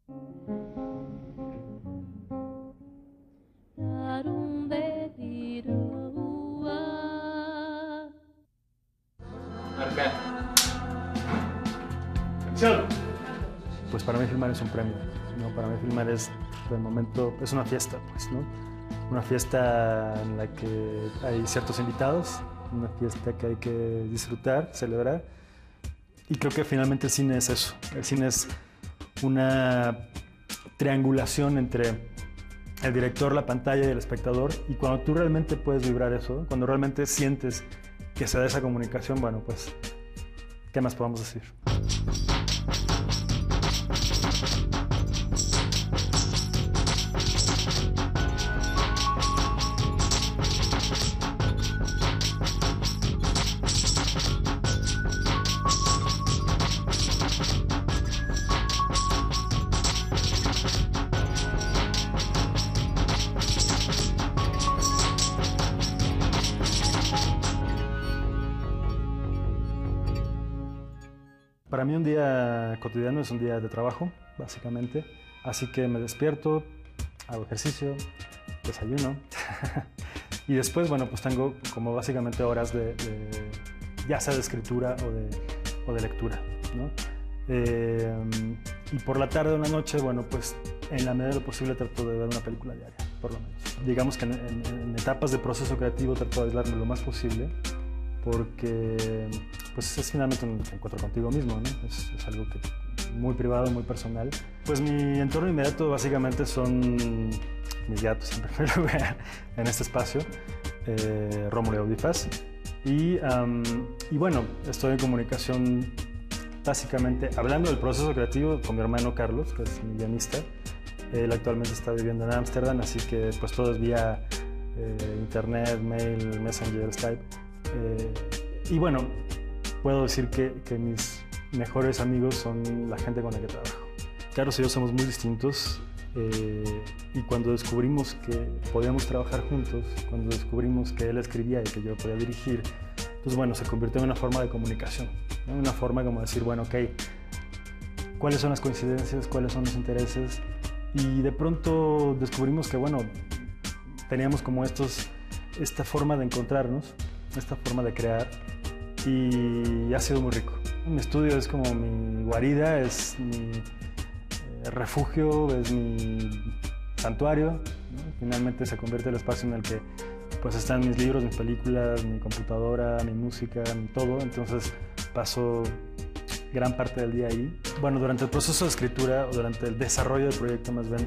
Marca. Acción. Pues para mí filmar es un premio, ¿no? Para mí filmar es, del momento, es una fiesta, pues, ¿no? Una fiesta en la que hay ciertos invitados, una fiesta que hay que disfrutar, celebrar. Y creo que finalmente el cine es eso. El cine es una triangulación entre el director, la pantalla y el espectador. Y cuando tú realmente puedes vibrar eso, cuando realmente sientes que se da esa comunicación, bueno, pues, ¿qué más podemos decir? Para mí un día cotidiano es un día de trabajo, básicamente. Así que me despierto, hago ejercicio, desayuno. Y después, bueno, pues tengo como básicamente horas ya sea de escritura o de lectura, ¿no? Y por la tarde o la noche, bueno, pues en la medida de lo posible trato de ver una película diaria, por lo menos. Digamos que en etapas de proceso creativo trato de aislarme lo más posible, porque pues es finalmente un encuentro contigo mismo, ¿no? Es algo que muy privado, muy personal. Pues mi entorno inmediato básicamente son mis gatos, en primer lugar, en este espacio, Rómulo y Audifaz. Y bueno, estoy en comunicación básicamente hablando del proceso creativo con mi hermano Carlos, que es mi guionista. Él actualmente está viviendo en Ámsterdam, así que pues todo es vía internet, mail, Messenger, Skype. Y bueno, puedo decir que mis mejores amigos son la gente con la que trabajo. Carlos y yo somos muy distintos y cuando descubrimos que podíamos trabajar juntos, cuando descubrimos que él escribía y que yo podía dirigir, pues bueno, se convirtió en una forma de comunicación, ¿no? Una forma como decir, bueno, ok, ¿cuáles son las coincidencias? ¿Cuáles son los intereses? Y de pronto descubrimos que, bueno, teníamos como esta forma de encontrarnos, esta forma de crear, y ha sido muy rico. Mi estudio es como mi guarida, es mi refugio, es mi santuario, ¿no? Finalmente se convierte en el espacio en el que pues están mis libros, mis películas, mi computadora, mi música, mi todo. Entonces paso gran parte del día ahí. Bueno, durante el proceso de escritura o durante el desarrollo del proyecto más bien,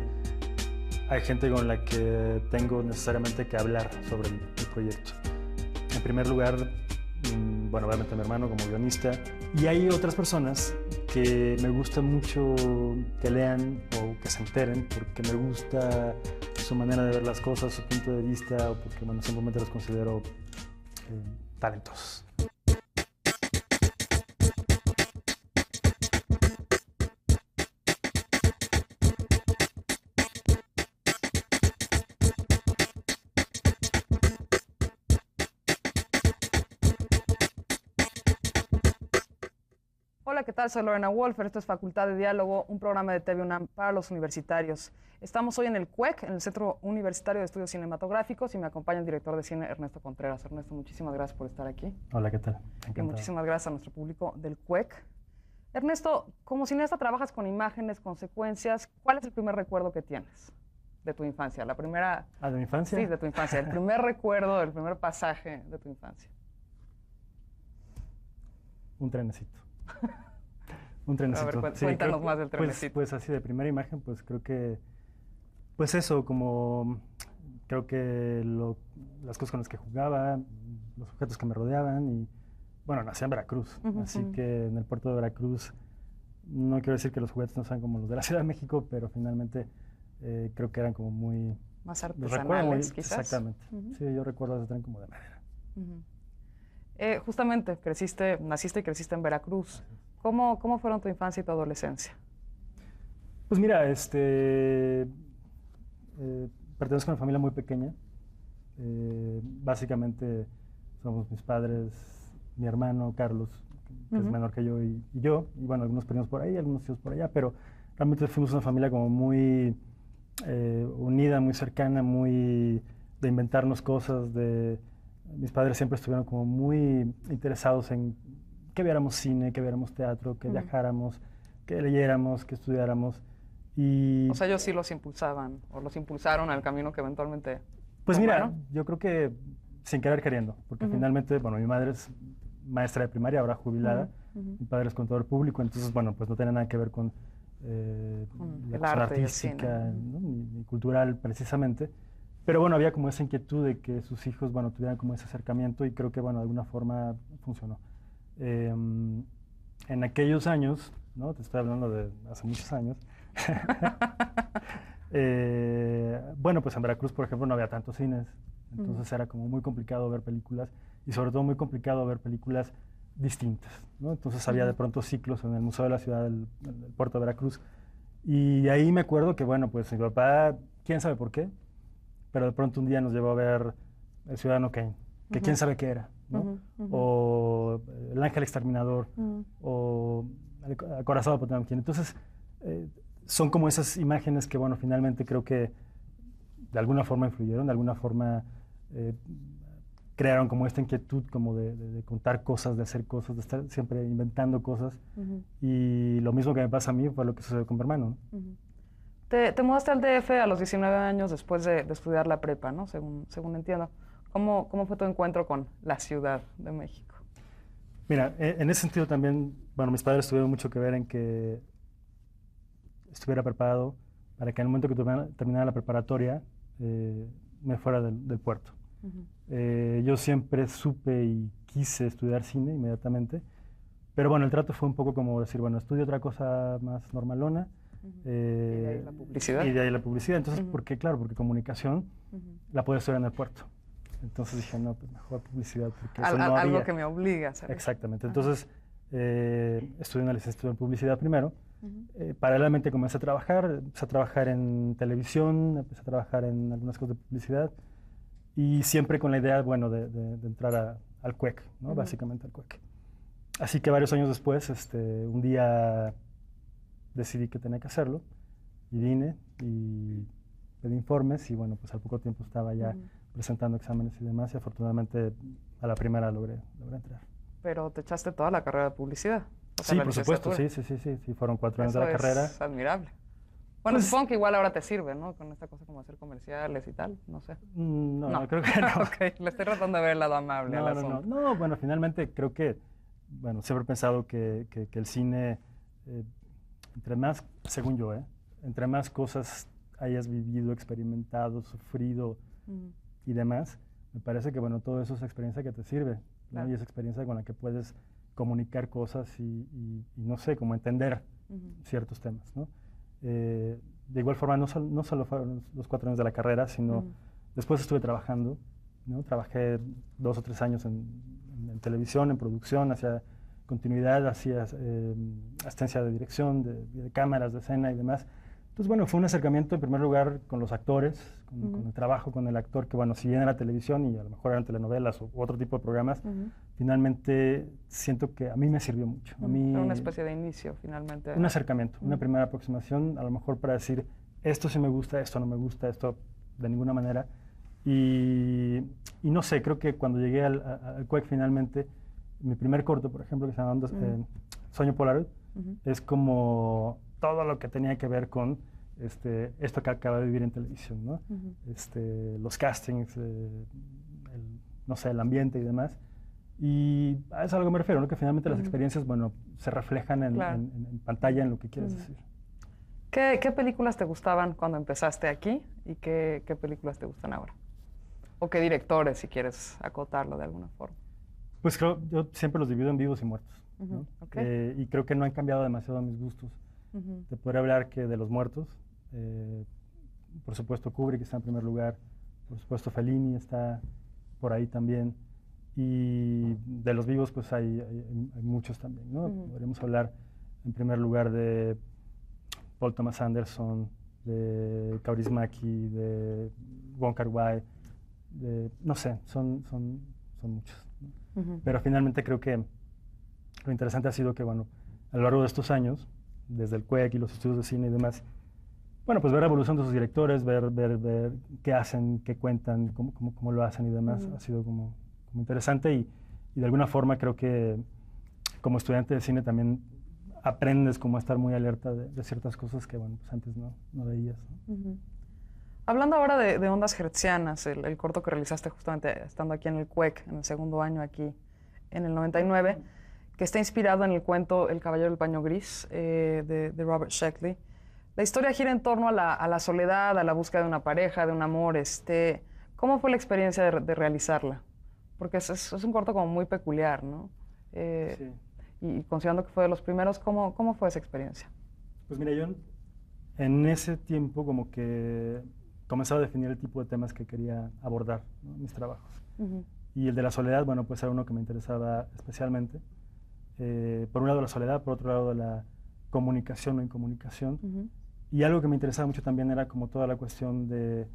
hay gente con la que tengo necesariamente que hablar sobre el proyecto. En primer lugar, bueno, obviamente mi hermano como guionista, y hay otras personas que me gusta mucho que lean o que se enteren, porque me gusta su manera de ver las cosas, su punto de vista, o porque bueno, simplemente los considero talentosos. Hola, ¿qué tal? Soy Lorena Wolfer, esto es Facultad de Diálogo, un programa de TV UNAM para los universitarios. Estamos hoy en el CUEC, en el Centro Universitario de Estudios Cinematográficos, y me acompaña el director de cine, Ernesto Contreras. Ernesto, muchísimas gracias por estar aquí. Hola, ¿qué tal? Y muchísimas gracias a nuestro público del CUEC. Ernesto, como cineasta trabajas con imágenes, con secuencias. ¿Cuál es el primer recuerdo que tienes de tu infancia? La primera... ¿Ah, de mi infancia? Sí, de tu infancia. El primer recuerdo, el primer pasaje de tu infancia. Un trenecito. Un trenecito. A ver, cuéntanos más del trenecito. Pues así, de primera imagen, pues creo que... Pues eso, como... Creo que las cosas con las que jugaba, los objetos que me rodeaban y... Bueno, nací en Veracruz, así que en el puerto de Veracruz, no quiero decir que los juguetes no sean como los de la Ciudad de México, pero finalmente creo que eran como muy... Más artesanales, quizás. Exactamente. Sí, yo recuerdo ese tren como de madera. Justamente, naciste y creciste en Veracruz. ¿Cómo fueron tu infancia y tu adolescencia? Pues mira, pertenezco a una familia muy pequeña. Básicamente somos mis padres, mi hermano Carlos, que es menor que yo, y yo, y bueno, algunos primos por ahí, algunos tíos por allá, pero realmente fuimos una familia como muy unida, muy cercana, muy de inventarnos cosas, mis padres siempre estuvieron como muy interesados en que viéramos cine, que viéramos teatro, que viajáramos, que leyéramos, que estudiáramos. Y O sea, ellos sí los impulsaban, o los impulsaron al camino que eventualmente pues mira, tomaron. yo creo que sin querer queriendo, porque finalmente, bueno, mi madre es maestra de primaria, ahora jubilada, mi padre es contador público, entonces, bueno, pues no tiene nada que ver con la el cuestión arte y el cine. artística, ¿no? Ni cultural precisamente, pero bueno, había como esa inquietud de que sus hijos, bueno, tuvieran como ese acercamiento y creo que, bueno, de alguna forma funcionó. En aquellos años, ¿no? Te estoy hablando de hace muchos años, bueno, pues en Veracruz, por ejemplo, no había tantos cines, entonces era como muy complicado ver películas y sobre todo muy complicado ver películas distintas, ¿no? Entonces había de pronto ciclos en el Museo de la Ciudad del Puerto de Veracruz y ahí me acuerdo que, bueno, pues mi papá, quién sabe por qué, pero de pronto un día nos llevó a ver El Ciudadano Kane, que quién sabe qué era, ¿no? O El Ángel Exterminador, o El Acorazado de Potemkin. Entonces, son como esas imágenes que, bueno, finalmente creo que de alguna forma influyeron, de alguna forma crearon como esta inquietud como de contar cosas, de hacer cosas, de estar siempre inventando cosas. Y lo mismo que me pasa a mí fue lo que sucedió con mi hermano, ¿no? Te mudaste al DF a los 19 años después de estudiar la prepa, ¿no? Según entiendo. ¿Cómo fue tu encuentro con la Ciudad de México? Mira, en ese sentido también, bueno, mis padres tuvieron mucho que ver en que estuviera preparado para que en el momento que terminara la preparatoria me fuera del puerto. Yo siempre supe y quise estudiar cine inmediatamente, pero bueno, el trato fue un poco como decir, bueno, estudio otra cosa más normalona. Y de ahí la publicidad. Y de ahí la publicidad. Entonces, porque claro, porque comunicación la puedo estudiar en el puerto. Entonces dije, no, pues mejor publicidad, porque eso no había. Algo que me obliga a hacer. Exactamente. Entonces, estudié una licenciatura en publicidad primero. Paralelamente comencé a trabajar en televisión, empecé a trabajar en algunas cosas de publicidad y siempre con la idea, bueno, de entrar al CUEC, ¿no? Básicamente al CUEC. Así que varios años después, un día decidí que tenía que hacerlo y vine y pedí informes y bueno, pues al poco tiempo estaba ya presentando exámenes y demás y afortunadamente a la primera logré entrar. Pero te echaste toda la carrera de publicidad. O sea, Sí, la por supuesto, licenciatura. sí, fueron 4 años de la carrera. Es admirable. Bueno, Pues, supongo que igual ahora te sirve, ¿no? Con esta cosa como hacer comerciales y tal, no sé. No, creo que no. Ok, le estoy tratando de ver el lado amable al asunto. No, bueno, finalmente creo que, bueno, siempre he pensado que el cine, entre más, según yo, entre más cosas hayas vivido, experimentado, sufrido y demás, me parece que, bueno, todo eso es experiencia que te sirve, ¿no? Claro. Y es experiencia con la que puedes comunicar cosas y no sé, como entender ciertos temas, ¿no? De igual forma, no solo fueron los 4 años de la carrera, sino después estuve trabajando, ¿no? Trabajé 2 o 3 años en televisión, en producción, hacía continuidad, hacía asistencia de dirección, de cámaras, de escena y demás. Entonces, bueno, fue un acercamiento en primer lugar con los actores, con el trabajo con el actor, que bueno, si bien era televisión y a lo mejor eran telenovelas u otro tipo de programas, finalmente siento que a mí me sirvió mucho. A mí, Fue una especie de inicio, finalmente. un acercamiento, una primera aproximación, a lo mejor para decir, esto sí me gusta, esto no me gusta, esto de ninguna manera. Y no sé, creo que cuando llegué al CUEC finalmente, mi primer corto, por ejemplo, que se llama Sueño Polaroid, es como todo lo que tenía que ver con esto que acaba de vivir en televisión, ¿no? Los castings, no sé, el ambiente y demás. Y a eso es a lo que me refiero, ¿no? Que finalmente las experiencias, bueno, se reflejan en pantalla, en lo que quieres decir. ¿Qué películas te gustaban cuando empezaste aquí y qué películas te gustan ahora? ¿O qué directores, si quieres acotarlo de alguna forma? Pues creo, yo siempre los divido en vivos y muertos, ¿no? Y creo que no han cambiado demasiado mis gustos. Te podría hablar que de los muertos, por supuesto Kubrick está en primer lugar, por supuesto Fellini está por ahí también, y de los vivos pues hay muchos también, ¿no? Podríamos hablar en primer lugar de Paul Thomas Anderson, de Kaurismäki, de Wong Kar-wai, no sé, son muchos, ¿no? Pero finalmente creo que lo interesante ha sido que, bueno, a lo largo de estos años, desde el CUEC y los estudios de cine y demás, bueno, pues ver la evolución de sus directores, ver qué hacen, qué cuentan, cómo lo hacen y demás, ha sido como interesante y de alguna forma creo que como estudiante de cine también aprendes como a estar muy alerta de ciertas cosas que, bueno, pues antes no veías, ¿no? Hablando ahora de Ondas Hertzianas, el corto que realizaste justamente estando aquí en el CUEC, en el segundo año aquí en el 99, que está inspirado en el cuento El Caballero del Paño Gris de Robert Sheckley. La historia gira en torno a la soledad, a la búsqueda de una pareja, de un amor. ¿Cómo fue la experiencia de realizarla? Porque es un corto como muy peculiar, ¿no? Sí. Y considerando que fue de los primeros, ¿cómo fue esa experiencia? Pues mira, yo en ese tiempo como que comenzaba a definir el tipo de temas que quería abordar, ¿no?, en mis trabajos. Y el de la soledad, bueno, pues era uno que me interesaba especialmente. Por un lado la soledad, por otro lado la comunicación o incomunicación. Y algo que me interesaba mucho también era como toda la cuestión de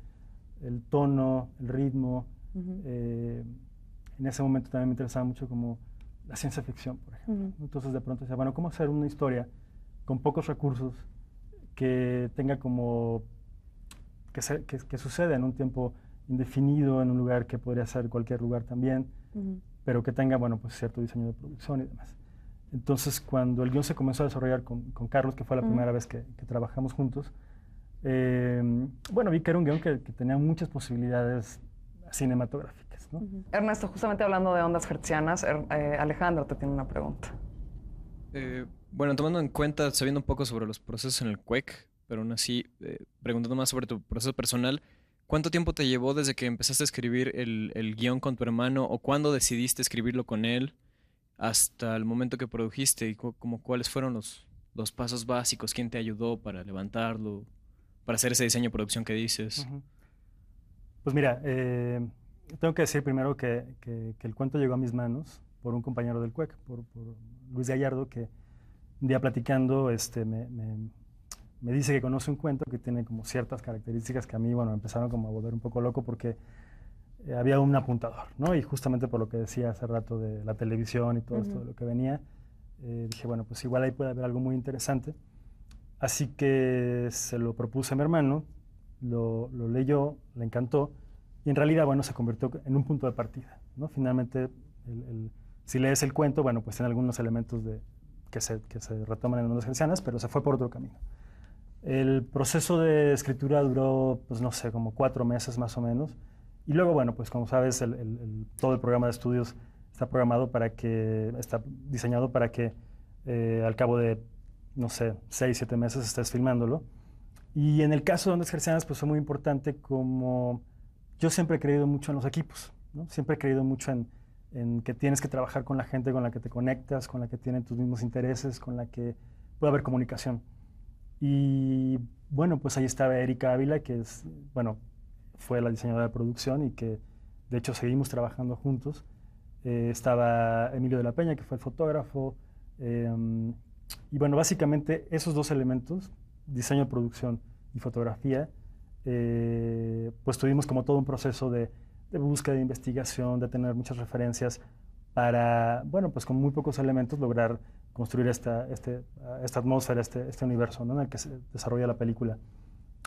el tono, el ritmo. En ese momento también me interesaba mucho como la ciencia ficción, por ejemplo. Entonces de pronto decía, bueno, ¿cómo hacer una historia con pocos recursos que tenga como que suceda en un tiempo indefinido, en un lugar que podría ser cualquier lugar también, pero que tenga, bueno, pues cierto diseño de producción y demás? Entonces, cuando el guión se comenzó a desarrollar con Carlos, que fue la primera vez que trabajamos juntos, bueno, vi que era un guión que tenía muchas posibilidades cinematográficas, ¿no? Ernesto, justamente hablando de Ondas Hertzianas, Alejandro te tiene una pregunta. Bueno, tomando en cuenta, sabiendo un poco sobre los procesos en el CUEC, pero aún así, preguntando más sobre tu proceso personal, ¿cuánto tiempo te llevó desde que empezaste a escribir el guión con tu hermano o cuándo decidiste escribirlo con él hasta el momento que produjiste y cuáles fueron los pasos básicos? ¿Quién te ayudó para levantarlo, para hacer ese diseño de producción que dices? Pues mira, tengo que decir primero que el cuento llegó a mis manos por un compañero del CUEC, por Luis Gallardo, que un día platicando me dice que conoce un cuento que tiene como ciertas características que a mí, bueno, empezaron como a volver un poco loco porque había un apuntador, ¿no? Y justamente por lo que decía hace rato de la televisión y todo esto de lo que venía, dije, bueno, pues igual ahí puede haber algo muy interesante. Así que se lo propuse a mi hermano, lo leyó, le encantó, y en realidad, bueno, se convirtió en un punto de partida, ¿no? Finalmente, si lees el cuento, bueno, pues tiene algunos elementos que se retoman en Ondas Hertzianas, pero se fue por otro camino. El proceso de escritura duró, pues no sé, como 4 meses más o menos. Y luego, bueno, pues como sabes, todo el programa de estudios está diseñado para que al cabo de, no sé, 6, 7 meses estés filmándolo. Y en el caso de Ondas Hertzianas, pues fue muy importante como yo siempre he creído mucho en los equipos, ¿no? Siempre he creído mucho en que tienes que trabajar con la gente con la que te conectas, con la que tienen tus mismos intereses, con la que puede haber comunicación. Y bueno, pues ahí estaba Erika Ávila, que fue la diseñadora de producción y que de hecho seguimos trabajando juntos. Estaba Emilio de la Peña, que fue el fotógrafo. Y bueno, básicamente esos dos elementos, diseño, producción y fotografía, pues tuvimos como todo un proceso de búsqueda, de investigación, de tener muchas referencias para, bueno, pues con muy pocos elementos lograr construir esta atmósfera, este universo, ¿no?, en el que se desarrolla la película.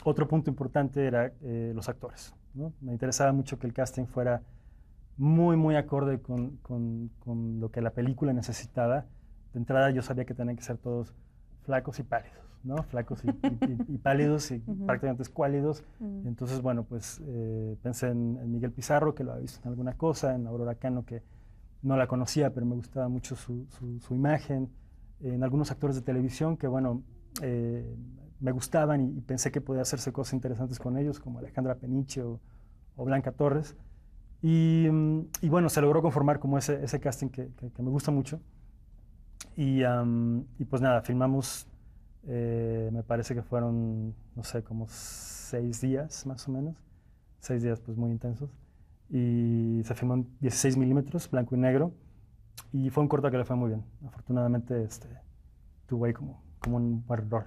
Otro punto importante era los actores, ¿no? Me interesaba mucho que el casting fuera muy, muy acorde con lo que la película necesitaba. De entrada yo sabía que tenían que ser todos flacos y pálidos, ¿no? Flacos y pálidos y prácticamente escuálidos. Entonces, bueno, pues pensé en Miguel Pizarro, que lo había visto en alguna cosa, en Aurora Cano, que no la conocía, pero me gustaba mucho su imagen, en algunos actores de televisión que, bueno, me gustaban y pensé que podía hacerse cosas interesantes con ellos, como Alejandra Peniche o Blanca Torres. Y bueno, se logró conformar como ese casting que me gusta mucho. Y pues nada, filmamos, me parece que fueron, no sé, como 6 días más o menos. 6 días pues muy intensos. Y se filmó en 16 milímetros, blanco y negro. Y fue un corto que le fue muy bien. Afortunadamente tuvo ahí como un buen rol.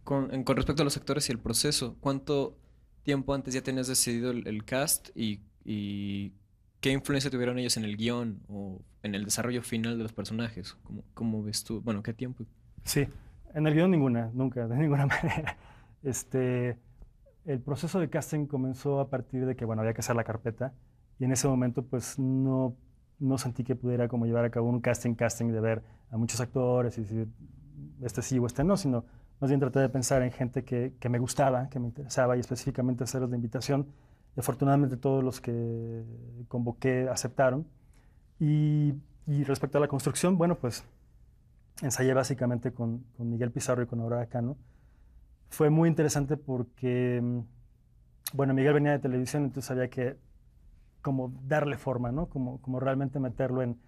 Con respecto a los actores y el proceso, ¿cuánto tiempo antes ya tenías decidido el cast y ¿qué influencia tuvieron ellos en el guión o en el desarrollo final de los personajes? ¿Cómo ves tú? Bueno, ¿qué tiempo? Sí, en el guión ninguna, nunca, de ninguna manera. El proceso de casting comenzó a partir de que, bueno, había que hacer la carpeta y en ese momento pues no sentí que pudiera como llevar a cabo un casting de ver a muchos actores y decir este sí o este no, sino más bien traté de pensar en gente que me gustaba, que me interesaba y específicamente hacerles la invitación. Y afortunadamente todos los que convoqué aceptaron. Y respecto a la construcción, bueno, pues ensayé básicamente con Miguel Pizarro y con Aurora Cano. Fue muy interesante porque, bueno, Miguel venía de televisión, entonces había que como darle forma, ¿no? Como realmente meterlo en,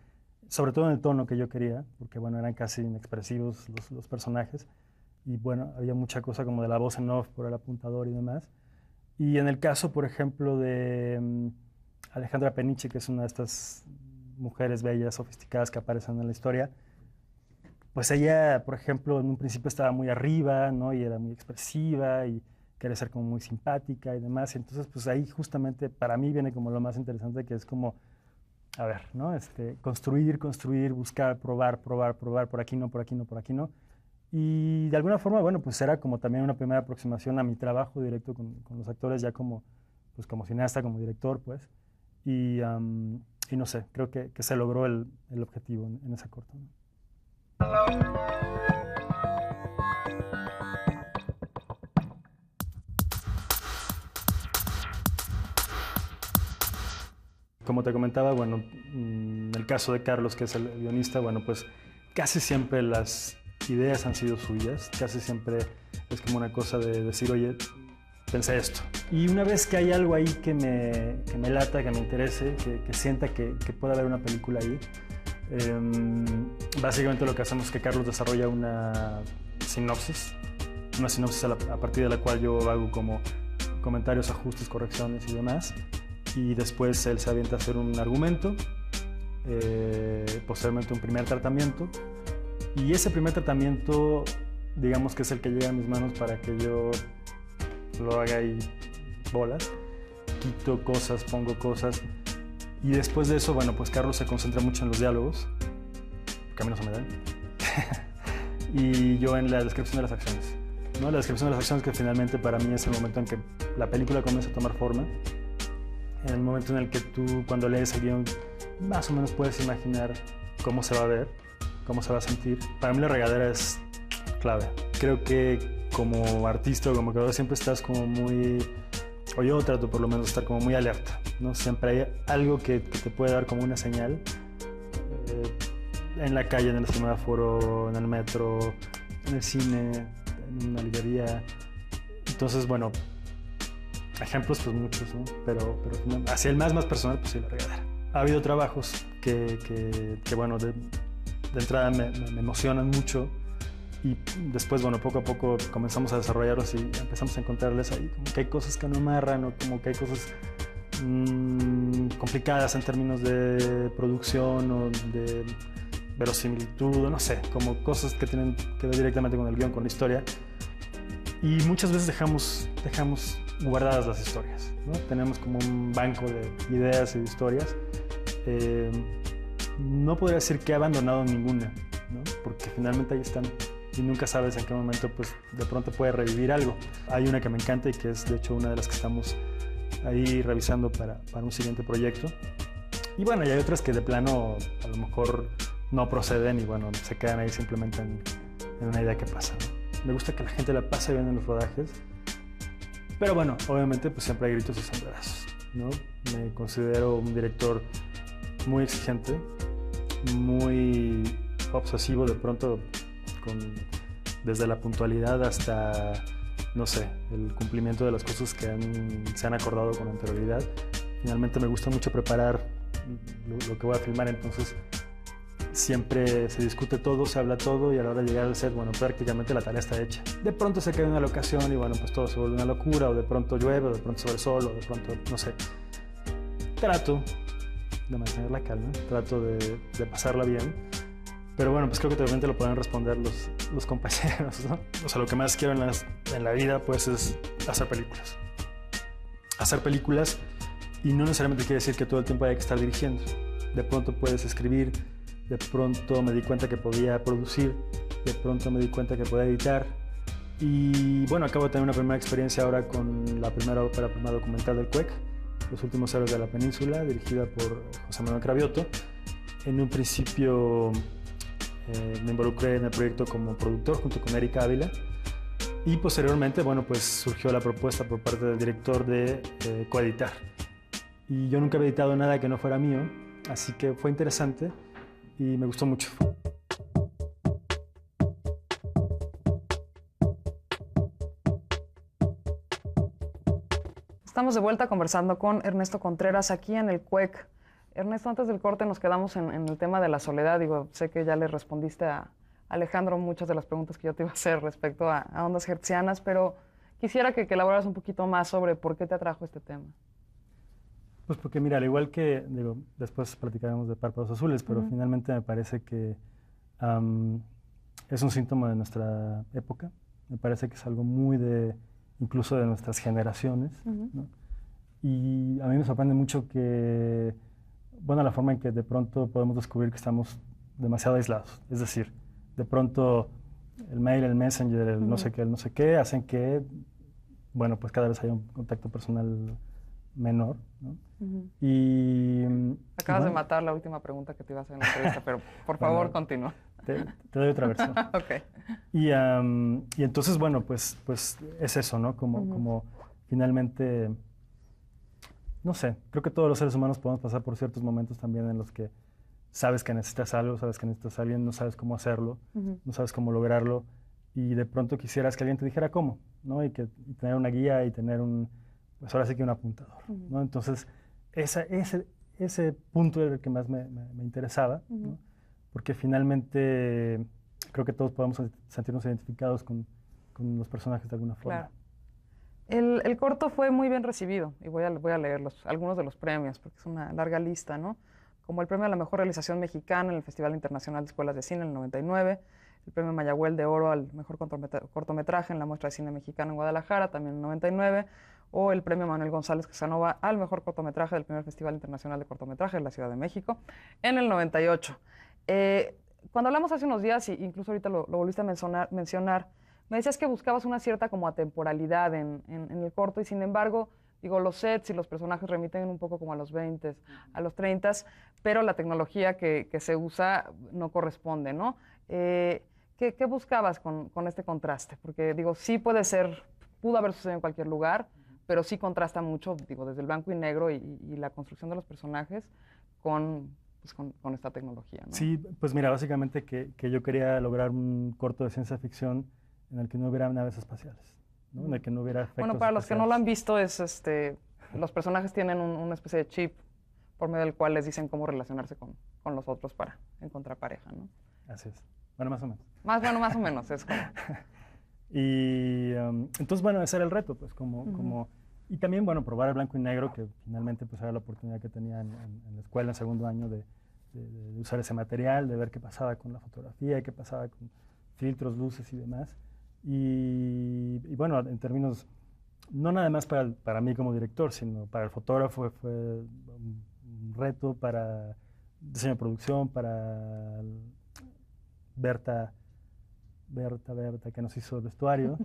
sobre todo en el tono que yo quería, porque, bueno, eran casi inexpresivos los personajes. Y, bueno, había mucha cosa como de la voz en off por el apuntador y demás. Y en el caso, por ejemplo, de Alejandra Peniche, que es una de estas mujeres bellas, sofisticadas que aparecen en la historia, pues ella, por ejemplo, en un principio estaba muy arriba, ¿no? Y era muy expresiva y quería ser como muy simpática y demás. Y entonces, pues ahí justamente para mí viene como lo más interesante, que es como, a ver, ¿no? Construir, buscar, probar, por aquí no, por aquí no, por aquí no. Y de alguna forma, bueno, pues era como también una primera aproximación a mi trabajo directo con los actores, ya como, pues como cineasta, como director, pues. Y no sé, creo que se logró el objetivo en esa corta, ¿no? Como te comentaba, bueno, en el caso de Carlos, que es el guionista, bueno, pues casi siempre las ideas han sido suyas, casi siempre es como una cosa de decir, oye, pensé esto. Y una vez que hay algo ahí que me lata, que me interese, que sienta que puede haber una película ahí, básicamente lo que hacemos es que Carlos desarrolla una sinopsis a partir de la cual yo hago como comentarios, ajustes, correcciones y demás. Y después él se avienta a hacer un argumento, posteriormente un primer tratamiento. Y ese primer tratamiento, digamos que es el que llega a mis manos para que yo lo haga ahí bolas. Quito cosas, pongo cosas. Y después de eso, bueno, pues Carlos se concentra mucho en los diálogos, que a mí no se me dan. Y yo en la descripción de las acciones, ¿no? La descripción de las acciones, que finalmente para mí es el momento en que la película comienza a tomar forma. En el momento en el que tú, cuando lees el guión, más o menos puedes imaginar cómo se va a ver, cómo se va a sentir. Para mí la regadera es clave. Creo que como artista o como creador siempre estás como muy, o yo trato por lo menos de estar como muy alerta, ¿no? Siempre hay algo que te puede dar como una señal, en la calle, en el semáforo, en el metro, en el cine, en una librería. Entonces, bueno, ejemplos pues muchos, ¿no? Pero hacia el más personal, pues sí, la regadera. Ha habido trabajos que bueno, de entrada me emocionan mucho y después, bueno, poco a poco comenzamos a desarrollarlos y empezamos a encontrarles ahí como que hay cosas que no amarran o como que hay cosas complicadas en términos de producción o de verosimilitud, o no sé, como cosas que tienen que ver directamente con el guión, con la historia. Y muchas veces dejamos guardadas las historias, ¿no? Tenemos como un banco de ideas y de historias. No podría decir que he abandonado ninguna, ¿no? Porque finalmente ahí están y nunca sabes en qué momento pues de pronto puede revivir algo. Hay una que me encanta y que es de hecho una de las que estamos ahí revisando para un siguiente proyecto. Y bueno, y hay otras que de plano a lo mejor no proceden y bueno, se quedan ahí simplemente en una idea que pasa, ¿no? Me gusta que la gente la pase bien en los rodajes, pero bueno, obviamente pues siempre hay gritos y sombrerazos, ¿no? Me considero un director muy exigente, muy obsesivo de pronto, desde la puntualidad hasta, no sé, el cumplimiento de las cosas que se han acordado con anterioridad. Finalmente me gusta mucho preparar lo que voy a filmar, entonces siempre se discute todo, se habla todo y a la hora de llegar al set, bueno, prácticamente la tarea está hecha. De pronto se cae una locación y bueno, pues todo se vuelve una locura, o de pronto llueve, o de pronto sale el sol, o de pronto, no sé. Trato de mantener la calma, trato de pasarla bien, pero bueno, pues creo que también te lo pueden responder los compañeros, ¿no? O sea, lo que más quiero en la vida pues es hacer películas. Hacer películas y no necesariamente quiere decir que todo el tiempo haya que estar dirigiendo. De pronto puedes escribir, de pronto me di cuenta que podía producir, de pronto me di cuenta que podía editar. Y bueno, acabo de tener una primera experiencia ahora con la primera ópera prima documental del CUEC, Los últimos héroes de la península, dirigida por José Manuel Cravioto. En un principio me involucré en el proyecto como productor junto con Erika Ávila. Y posteriormente, bueno, pues surgió la propuesta por parte del director de coeditar. Y yo nunca había editado nada que no fuera mío, así que fue interesante y me gustó mucho. Estamos de vuelta conversando con Ernesto Contreras aquí en el CUEC. Ernesto, antes del corte nos quedamos en el tema de la soledad. Digo, sé que ya le respondiste a Alejandro muchas de las preguntas que yo te iba a hacer respecto a ondas hertzianas, pero quisiera que elaboraras un poquito más sobre por qué te atrajo este tema. Pues porque mira, al igual que, digo, después platicaremos de Párpados Azules, pero finalmente me parece que es un síntoma de nuestra época. Me parece que es algo muy incluso de nuestras generaciones, ¿no? Y a mí me sorprende mucho que, bueno, la forma en que de pronto podemos descubrir que estamos demasiado aislados. Es decir, de pronto el mail, el messenger, el no sé qué, el no sé qué, hacen que, bueno, pues cada vez haya un contacto personal menor, ¿no? Y Acabas de matar la última pregunta que te iba a hacer en la entrevista, pero por favor, continúa. Te doy otra versión. Ok. Y entonces, bueno, pues es eso, ¿no? Como finalmente, no sé, creo que todos los seres humanos podemos pasar por ciertos momentos también en los que sabes que necesitas algo, sabes que necesitas a alguien, no sabes cómo hacerlo, no sabes cómo lograrlo, y de pronto quisieras que alguien te dijera cómo, ¿no? Y tener una guía y tener pues ahora sí que un apuntador, ¿no? Entonces, ese punto era el que más me interesaba, ¿no? Porque finalmente creo que todos podemos sentirnos identificados con los personajes de alguna forma. Claro. El corto fue muy bien recibido, y voy a leer algunos de los premios, porque es una larga lista, ¿no? Como el premio a la mejor realización mexicana en el Festival Internacional de Escuelas de Cine en el 99, el premio Mayagüel de Oro al mejor cortometraje en la Muestra de Cine Mexicano en Guadalajara, también en el 99, o el premio Manuel González Casanova al mejor cortometraje del primer Festival Internacional de Cortometraje en la Ciudad de México en el 98. Cuando hablamos hace unos días, y incluso ahorita lo volviste a mencionar, me decías que buscabas una cierta como atemporalidad en el corto, y sin embargo, digo, los sets y los personajes remiten un poco como a los 20, a los 30, pero la tecnología que se usa no corresponde, ¿no? ¿Qué buscabas con este contraste? Porque, digo, sí pudo haber sucedido en cualquier lugar, pero sí contrasta mucho, digo, desde el blanco y negro y la construcción de los personajes con esta tecnología, ¿no? Sí, pues mira, básicamente que yo quería lograr un corto de ciencia ficción en el que no hubiera naves espaciales, ¿no? En el que no hubiera efectos Bueno, para los que no lo han especiales. visto, los personajes tienen una especie de chip por medio del cual les dicen cómo relacionarse con los otros para encontrar pareja, ¿no? Así es. Bueno, más o menos. Más o menos, es como... Y entonces, bueno, ese era el reto, pues y también, bueno, probar el blanco y negro, que finalmente pues era la oportunidad que tenía en la escuela en segundo año de usar ese material, de ver qué pasaba con la fotografía, qué pasaba con filtros, luces y demás. Y bueno, en términos, no nada más para mí como director, sino para el fotógrafo fue un reto, para diseño de producción, para Berta, que nos hizo vestuario,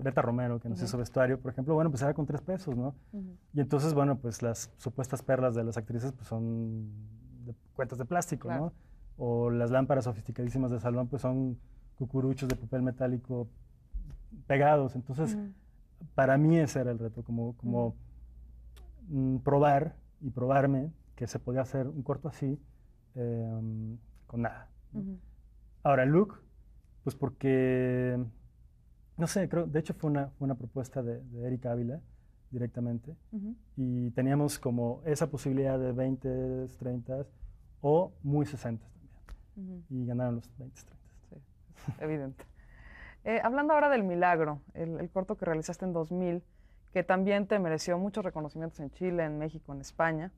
Berta Romero, que nos hizo vestuario, por ejemplo, bueno, pues era con 3 pesos, ¿no? Y entonces, bueno, pues las supuestas perlas de las actrices pues son cuentas de plástico, Claro. ¿no? O las lámparas sofisticadísimas de salón pues son cucuruchos de papel metálico pegados. Entonces, para mí ese era el reto, como probar y probarme que se podía hacer un corto así con nada, ¿no? Ahora, el look, pues porque, no sé, creo, de hecho fue una propuesta de Erika Ávila directamente, y teníamos como esa posibilidad de 20, 30 o muy 60 también, y ganaron los 20, 30. Sí, es evidente. Hablando ahora del Milagro, el corto que realizaste en 2000, que también te mereció muchos reconocimientos en Chile, en México, en España.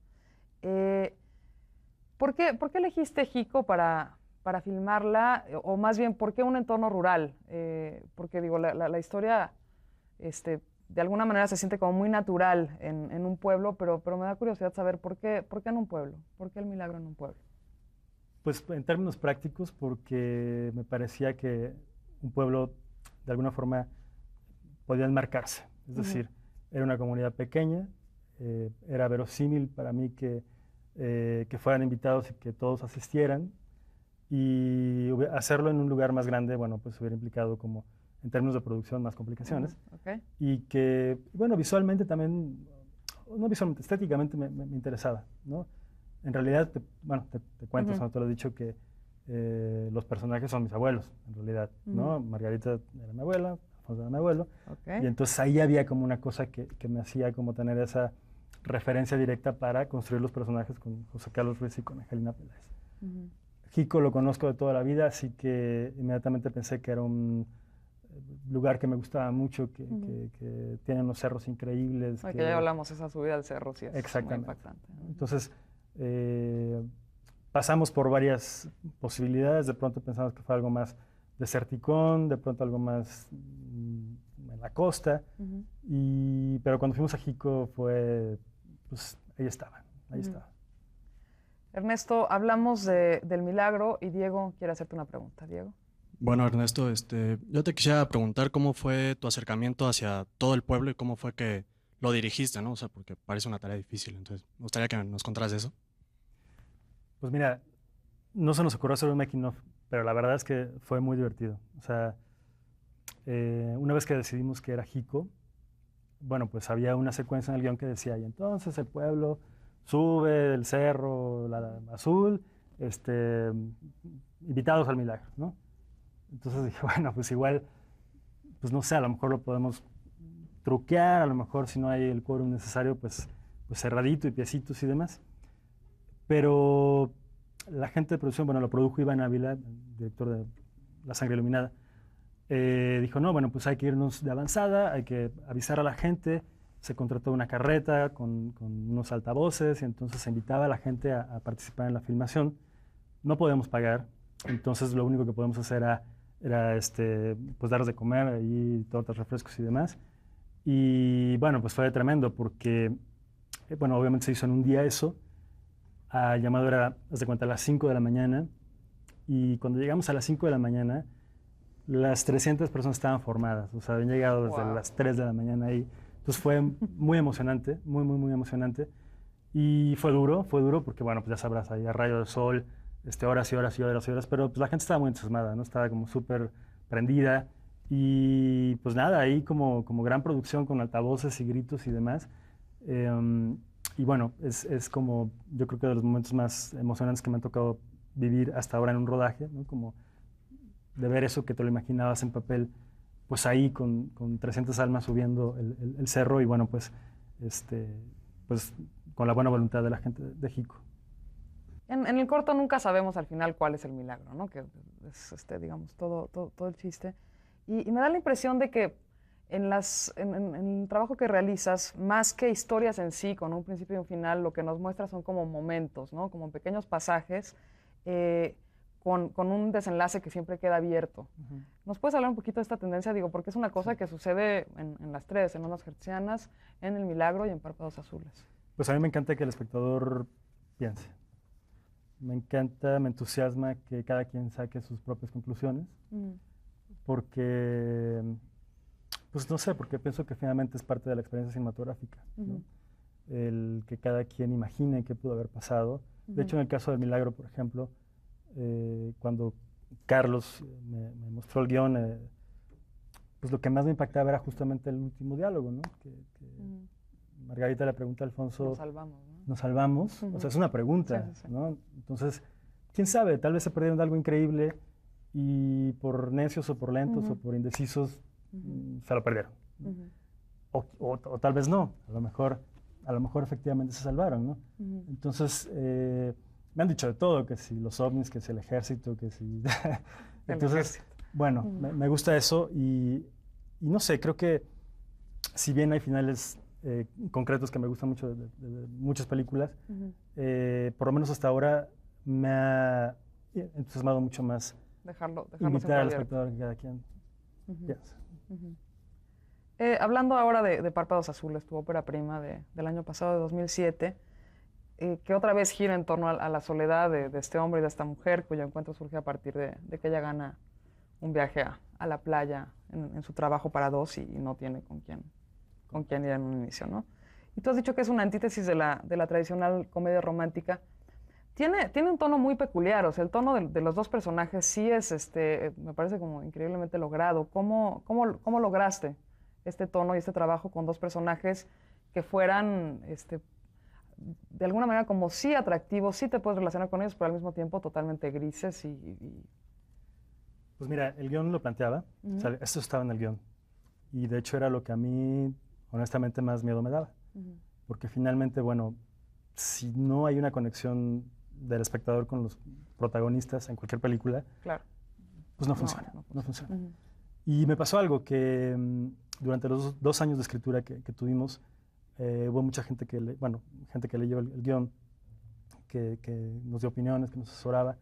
¿Por qué elegiste Jico para filmarla? O más bien, ¿por qué un entorno rural? Porque digo, la historia de alguna manera se siente como muy natural en un pueblo, pero me da curiosidad saber por qué en un pueblo, por qué el milagro en un pueblo. Pues en términos prácticos, porque me parecía que un pueblo de alguna forma podía enmarcarse. Es decir, era una comunidad pequeña, era verosímil para mí que fueran invitados y que todos asistieran. Y hacerlo en un lugar más grande, bueno, pues hubiera implicado como, en términos de producción, más complicaciones. Okay. Y que, bueno, visualmente también, no visualmente, estéticamente me interesaba, ¿no? En realidad, te cuento, o sea, te lo he dicho, que los personajes son mis abuelos, en realidad, ¿no? Margarita era mi abuela, Alfonso era mi abuelo. Okay. Y entonces ahí había como una cosa que me hacía como tener esa referencia directa para construir los personajes con José Carlos Ruiz y con Angelina Peláez. Jico lo conozco de toda la vida, así que inmediatamente pensé que era un lugar que me gustaba mucho, que tiene unos cerros increíbles. Que ya hablamos, esa subida al cerro, sí, es muy impactante. Entonces, pasamos por varias posibilidades, de pronto pensamos que fue algo más deserticón, de pronto algo más en la costa, pero cuando fuimos a Jico fue, pues ahí estaba. Ernesto, hablamos del milagro y Diego quiere hacerte una pregunta. Diego. Bueno, Ernesto, yo te quisiera preguntar cómo fue tu acercamiento hacia todo el pueblo y cómo fue que lo dirigiste, ¿no? O sea, porque parece una tarea difícil, entonces me gustaría que nos contaras eso. Pues mira, no se nos ocurrió hacer un making of, pero la verdad es que fue muy divertido. O sea, una vez que decidimos que era Jico, bueno, pues había una secuencia en el guión que decía, y entonces el pueblo sube el cerro azul, invitados al milagro, ¿no? Entonces dije, bueno, pues igual, pues no sé, a lo mejor lo podemos truquear, a lo mejor si no hay el quórum necesario, pues cerradito y piecitos y demás. Pero la gente de producción, bueno, lo produjo Iván Ávila, director de La Sangre Iluminada, dijo, no, bueno, pues hay que irnos de avanzada, hay que avisar a la gente. Se contrató una carreta con unos altavoces y entonces se invitaba a la gente a participar en la filmación. No podemos pagar, entonces lo único que podemos hacer era pues darles de comer ahí, tortas, refrescos y demás. Y bueno, pues fue tremendo porque, bueno, obviamente se hizo en un día eso. Llamado era, haz de cuenta, a las 5 de la mañana. Y cuando llegamos a las 5 de la mañana, las 300 personas estaban formadas. O sea, habían llegado desde las 3 de la mañana ahí. Entonces fue muy emocionante, muy emocionante. Y fue duro porque, bueno, pues ya sabrás, ahí a rayo de sol, horas y horas y horas y horas, pero pues la gente estaba muy entusiasmada, ¿no? Estaba como súper prendida. Y pues nada, ahí como gran producción con altavoces y gritos y demás. Y bueno, es como, yo creo que de los momentos más emocionantes que me han tocado vivir hasta ahora en un rodaje, ¿no? Como de ver eso que te lo imaginabas en papel, pues ahí con 300 almas subiendo el cerro y bueno, pues con la buena voluntad de la gente de Jico. En el corto nunca sabemos al final cuál es el milagro, ¿no? Que es, digamos, todo el chiste. Y me da la impresión de que en el trabajo que realizas, más que historias en sí, con un principio y un final, lo que nos muestra son como momentos, ¿no? Como pequeños pasajes con un desenlace que siempre queda abierto. ¿Nos puedes hablar un poquito de esta tendencia? Digo, porque es una cosa que sucede en las tres, en Ondas Hertzianas, en El Milagro y en Párpados Azules. Pues a mí me encanta que el espectador piense. Me encanta, me entusiasma que cada quien saque sus propias conclusiones, porque, pues no sé, porque pienso que finalmente es parte de la experiencia cinematográfica, ¿no? El que cada quien imagine qué pudo haber pasado. De hecho, en el caso del Milagro, por ejemplo, cuando Carlos me mostró el guión, pues lo que más me impactaba era justamente el último diálogo, ¿no? Que Margarita le pregunta a Alfonso, nos salvamos, ¿no? ¿Nos salvamos? O sea, es una pregunta, sí. ¿No? Entonces, quién sabe, tal vez se perdieron de algo increíble y por necios o por lentos o por indecisos se lo perdieron. O tal vez no, a lo mejor efectivamente se salvaron, ¿no? Entonces, me han dicho de todo, que si los ovnis, que si el ejército, que si... Entonces, bueno, me gusta eso y no sé, creo que si bien hay finales concretos que me gustan mucho de muchas películas, por lo menos hasta ahora me ha entusiasmado mucho más dejarlo invitar al espectador que cada quien piensa. Hablando ahora de Párpados Azules, tu ópera prima del año pasado, de 2007, que otra vez gira en torno a la soledad de este hombre y de esta mujer, cuyo encuentro surge a partir de que ella gana un viaje a la playa en su trabajo para dos y no tiene con quién ir en un inicio, ¿no? Y tú has dicho que es una antítesis de la tradicional comedia romántica. Tiene un tono muy peculiar, o sea, el tono de los dos personajes sí es, me parece como increíblemente logrado. ¿Cómo lograste este tono y este trabajo con dos personajes que fueran, de alguna manera como sí atractivos, sí te puedes relacionar con ellos, pero al mismo tiempo totalmente grises Pues mira, el guión lo planteaba, o sea, esto estaba en el guión. Y de hecho era lo que a mí, honestamente, más miedo me daba. Porque finalmente, bueno, si no hay una conexión del espectador con los protagonistas en cualquier película, claro, pues no funciona. Y me pasó algo que durante los 2 años de escritura que tuvimos, hubo mucha gente gente que leyó el guión, que nos dio opiniones, que nos asesoraba.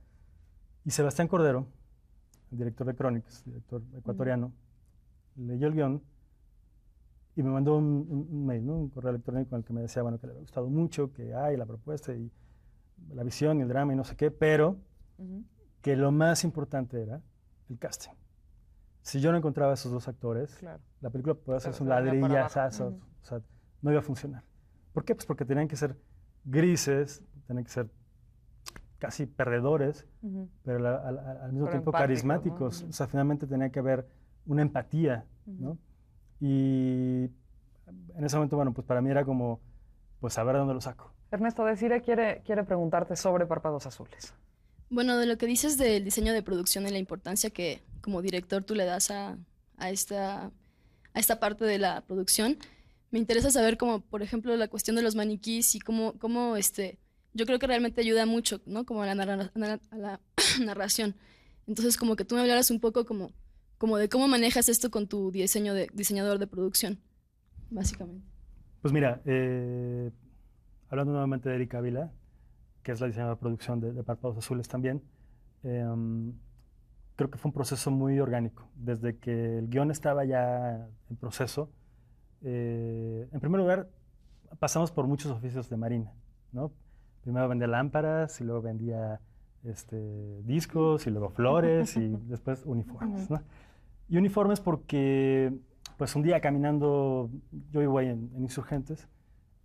Y Sebastián Cordero, el director de Crónicas, director ecuatoriano, leyó el guión y me mandó un mail, ¿no? Un correo electrónico en el que me decía, bueno, que le había gustado mucho, que hay la propuesta y la visión y el drama y no sé qué, pero que lo más importante era el casting. Si yo no encontraba a esos dos actores, claro, la película podía hacerse un ladrillazo, o sea, no iba a funcionar. ¿Por qué? Pues porque tenían que ser grises, tenían que ser casi perdedores, pero al mismo tiempo carismáticos. ¿No? O sea, finalmente tenía que haber una empatía, ¿no? Y en ese momento, bueno, pues para mí era como, pues saber de dónde lo saco. Ernesto, Desiree quiere preguntarte sobre Párpados Azules. Bueno, de lo que dices del diseño de producción y la importancia que como director tú le das a esta parte de la producción, me interesa saber como, por ejemplo, la cuestión de los maniquís y cómo yo creo que realmente ayuda mucho, ¿no? Como a la narración. Entonces, como que tú me hablaras un poco como de cómo manejas esto con tu diseñador de producción, básicamente. Pues mira, hablando nuevamente de Erika Ávila, que es la diseñadora de producción de Párpados Azules también, creo que fue un proceso muy orgánico. Desde que el guión estaba ya en proceso, en primer lugar, pasamos por muchos oficios de Marina, ¿no? Primero vendía lámparas y luego vendía discos y luego flores y después uniformes, ¿no? Y uniformes porque, pues un día caminando, yo vivo ahí en Insurgentes,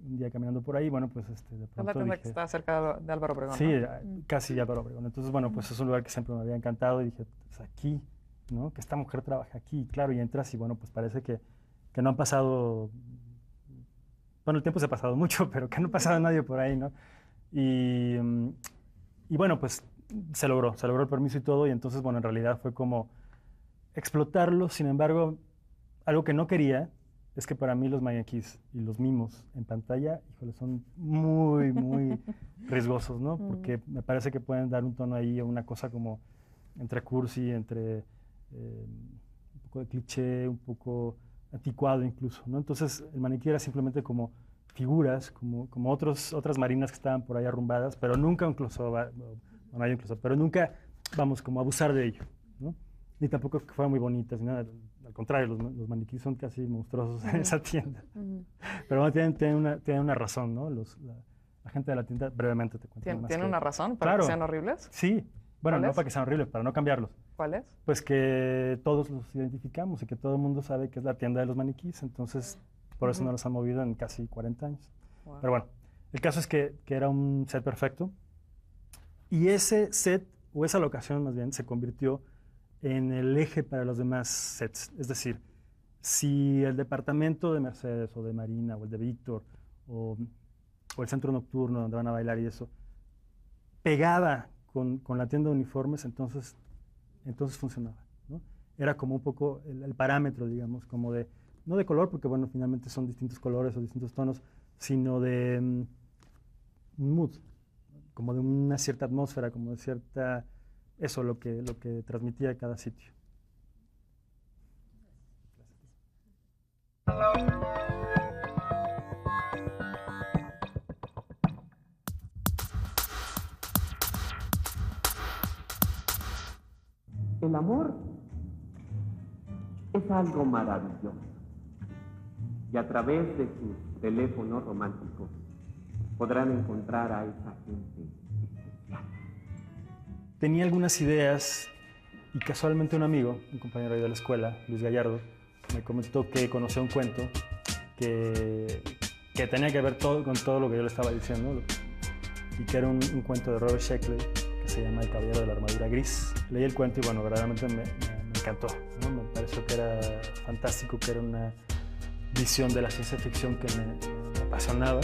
un día caminando por ahí, bueno, pues de pronto es la tienda que está cerca de Álvaro Obregón, sí, ¿no? Casi Álvaro Obregón. Entonces, bueno, pues es un lugar que siempre me había encantado y dije, pues aquí, ¿no? Que esta mujer trabaja aquí, claro, y entras y bueno, pues parece que no han pasado, bueno, el tiempo se ha pasado mucho, pero que no ha pasado nadie por ahí, ¿no? Y bueno, pues se logró el permiso y todo, y entonces, bueno, en realidad fue como explotarlo. Sin embargo, algo que no quería es que para mí los maniquís y los mimos en pantalla, híjole, son muy, muy riesgosos, ¿no? Porque me parece que pueden dar un tono ahí, una cosa como entre cursi, entre un poco de cliché, un poco anticuado incluso, ¿no? Entonces el maniquí era simplemente como figuras, como otras marinas que estaban por ahí arrumbadas, pero nunca un close-up, no hay un close-up, pero nunca, vamos, como abusar de ello, ¿no? Ni tampoco que fueran muy bonitas, ni nada. Al contrario, los maniquíes son casi monstruosos en esa tienda. Pero bueno, tienen una razón, ¿no? La gente de la tienda, brevemente te cuento. ¿Tiene una razón para que sean horribles? Sí. Bueno, no para que sean horribles, para no cambiarlos. ¿Cuál es? Pues que todos los identificamos y que todo el mundo sabe que es la tienda de los maniquíes. Entonces, por eso no los han movido en casi 40 años. Wow. Pero bueno, el caso es que era un set perfecto. Y ese set, o esa locación más bien, se convirtió en el eje para los demás sets. Es decir, si el departamento de Mercedes o de Marina o el de Víctor o el centro nocturno donde van a bailar y eso, pegaba con la tienda de uniformes, entonces funcionaba, ¿no? Era como un poco el parámetro, digamos, como de, no de color, porque bueno, finalmente son distintos colores o distintos tonos, sino de un mood, como de una cierta atmósfera, como de cierta... Eso, lo que transmitía cada sitio. El amor es algo maravilloso. y a través de sus teléfonos románticos podrán encontrar a esa gente especial. Tenía algunas ideas y casualmente un amigo, un compañero ahí de la escuela, Luis Gallardo, me comentó que conocía un cuento que tenía que ver con todo lo que yo le estaba diciendo, y que era un cuento de Robert Sheckley que se llama El caballero de la armadura gris. Leí el cuento y bueno, verdaderamente me encantó, ¿no? Me pareció que era fantástico, que era una visión de la ciencia ficción que me apasionaba,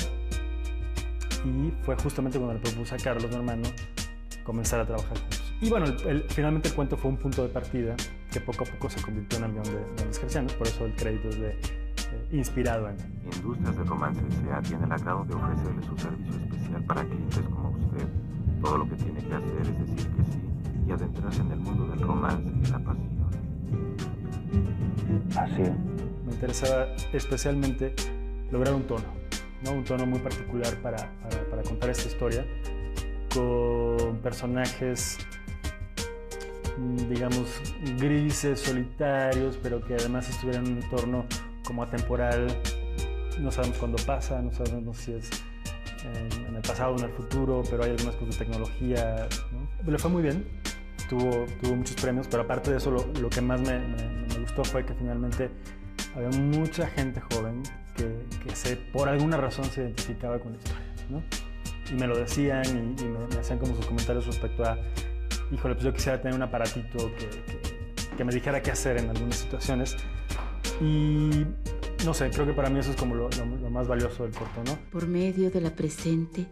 y fue justamente cuando le propuse a Carlos, mi hermano, comenzar a trabajar juntos. Y bueno, finalmente el cuento fue un punto de partida que poco a poco se convirtió en el guión de Los Gercianos, por eso el crédito es inspirado en él. Industrias del Romance S.A. tiene el agrado de ofrecerle su servicio especial para clientes como usted. Todo lo que tiene que hacer es decir que sí y adentrarse en el mundo del romance y la pasión. Pasión. Me interesaba especialmente lograr un tono, ¿no? Un tono muy particular para contar esta historia, con personajes, digamos, grises, solitarios, pero que además estuvieran en un entorno como atemporal. No sabemos cuándo pasa, no sabemos si es en el pasado o en el futuro, pero hay algunas cosas de tecnología, ¿no? Le fue muy bien, tuvo muchos premios, pero aparte de eso lo que más me gustó fue que finalmente había mucha gente joven que por alguna razón se identificaba con la historia, ¿no? Y me lo decían y me hacían como sus comentarios respecto a, híjole, pues yo quisiera tener un aparatito que me dijera qué hacer en algunas situaciones. Y no sé, creo que para mí eso es como lo más valioso del corto, ¿no? Por medio de la presente,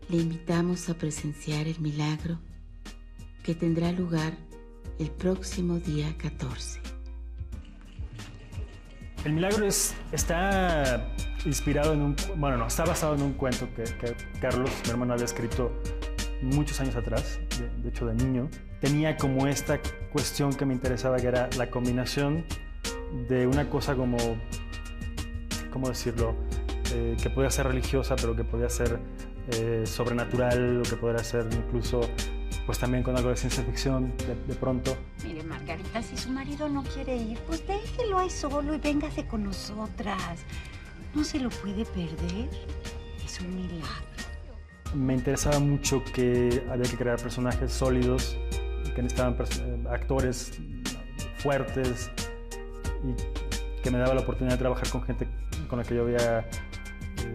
le invitamos a presenciar el milagro que tendrá lugar el próximo día 14. El milagro está inspirado está basado en un cuento que Carlos, mi hermano, había escrito muchos años atrás, de hecho de niño. Tenía como esta cuestión que me interesaba, que era la combinación de una cosa como, ¿cómo decirlo? Que podía ser religiosa, pero que podía ser sobrenatural, o que podría ser incluso, pues también con algo de ciencia ficción de pronto. Mire, Margarita, si su marido no quiere ir, pues déjelo ahí solo y véngase con nosotras. No se lo puede perder. Es un milagro. Me interesaba mucho que había que crear personajes sólidos, que necesitaban actores fuertes, y que me daba la oportunidad de trabajar con gente con la que yo había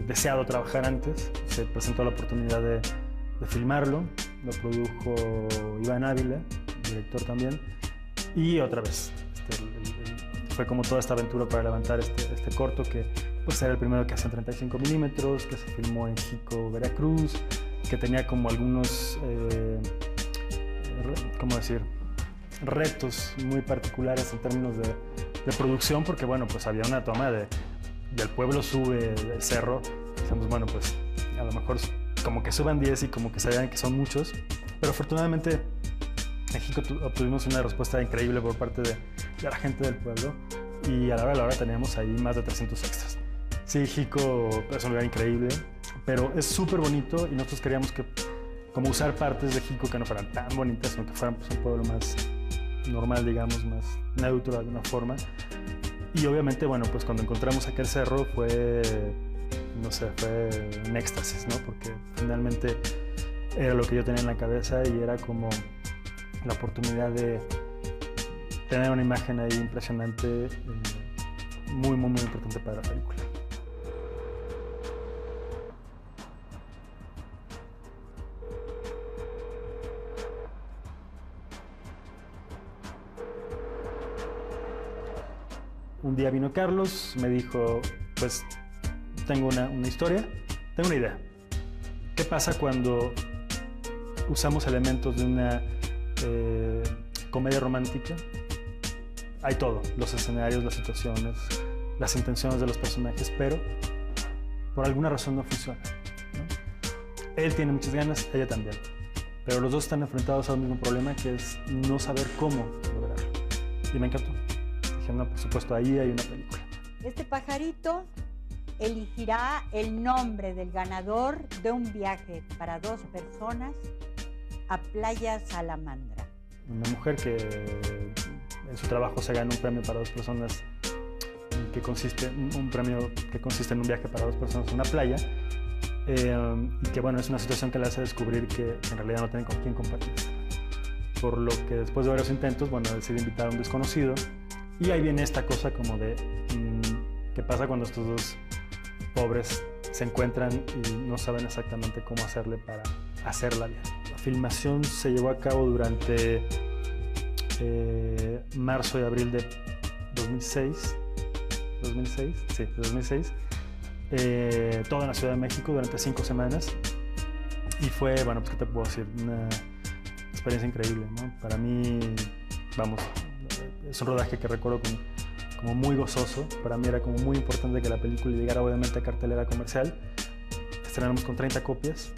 deseado trabajar antes. Se presentó la oportunidad de filmarlo, lo produjo Iván Ávila, director también, y otra vez fue como toda esta aventura para levantar este corto, que pues era el primero que hacía en 35 milímetros, que se filmó en Jico, Veracruz, que tenía como algunos, ¿cómo decir?, retos muy particulares en términos de producción, porque bueno, pues había una toma del pueblo sube del cerro, decíamos, bueno, pues a lo mejor como que suban 10 y como que se vean que son muchos, pero afortunadamente en Jico obtuvimos una respuesta increíble por parte de la gente del pueblo, y a la hora de la hora teníamos ahí más de 300 extras. Sí, Jico es un lugar increíble, pero es súper bonito, y nosotros queríamos como usar partes de Jico que no fueran tan bonitas, sino que fueran pues, un pueblo más normal, digamos, más neutro de alguna forma. Y obviamente, bueno, pues cuando encontramos aquel cerro fue un éxtasis, ¿no? Porque finalmente era lo que yo tenía en la cabeza, y era como la oportunidad de tener una imagen ahí impresionante, muy, muy, muy importante para la película. Un día vino Carlos, me dijo, pues tengo una historia, tengo una idea. ¿Qué pasa cuando usamos elementos de una comedia romántica? Hay todo, los escenarios, las situaciones, las intenciones de los personajes, pero por alguna razón no funciona, ¿no? Él tiene muchas ganas, ella también, pero los dos están enfrentados al mismo problema, que es no saber cómo lograrlo. Y me encantó. Dije, no, por supuesto, ahí hay una película. Este pajarito elegirá el nombre del ganador de un viaje para 2 personas a Playa Salamandra. Una mujer que en su trabajo se gana un premio para 2 personas que consiste, un premio que consiste en un viaje para 2 personas a una playa, y que bueno, es una situación que le hace descubrir que en realidad no tienen con quién compartir. Por lo que después de varios intentos, bueno, decide invitar a un desconocido, y ahí viene esta cosa como de qué pasa cuando estos dos pobres se encuentran y no saben exactamente cómo hacerle para hacerla bien. La filmación se llevó a cabo durante marzo y abril de 2006, sí, de 2006, todo en la Ciudad de México durante 5 semanas, y fue, bueno, pues qué te puedo decir, una experiencia increíble, ¿no? Para mí, vamos, es un rodaje que recuerdo como muy gozoso. Para mí era como muy importante que la película llegara obviamente a cartelera comercial. Estrenamos con 30 copias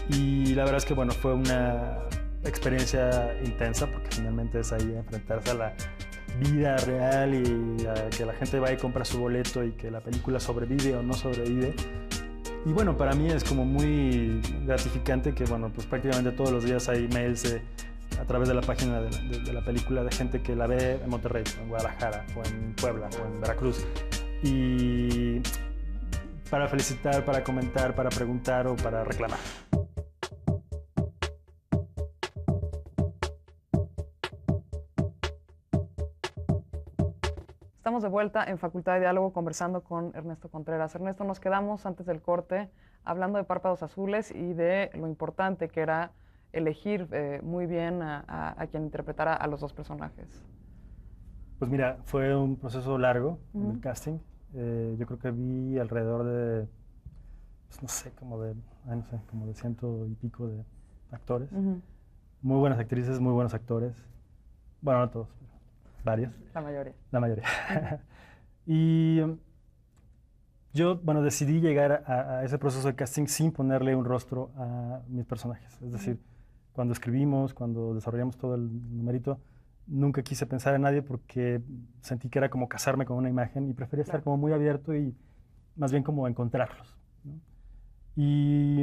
y la verdad es que bueno, fue una experiencia intensa porque finalmente es ahí enfrentarse a la vida real y a que la gente va y compra su boleto y que la película sobrevive o no sobrevive. Y bueno, para mí es como muy gratificante que bueno, pues prácticamente todos los días hay mails a través de la página de la película de gente que la ve en Monterrey, o en Guadalajara, o en Puebla, o en Veracruz. Y para felicitar, para comentar, para preguntar o para reclamar. Estamos de vuelta en Facultad de Diálogo conversando con Ernesto Contreras. Ernesto, nos quedamos antes del corte hablando de Párpados Azules y de lo importante que era elegir muy bien a quien interpretara a los 2 personajes. Pues mira, fue un proceso largo en el casting. Yo creo que vi alrededor de, pues no sé, como de 100 y pico de actores. Muy buenas actrices, muy buenos actores. Bueno, no todos, pero varios. La mayoría. La mayoría. Y yo, bueno, decidí llegar a ese proceso de casting sin ponerle un rostro a mis personajes. Es decir, cuando escribimos, cuando desarrollamos todo el numerito, nunca quise pensar en nadie porque sentí que era como casarme con una imagen y prefería estar como muy abierto y más bien como encontrarlos, ¿no? Y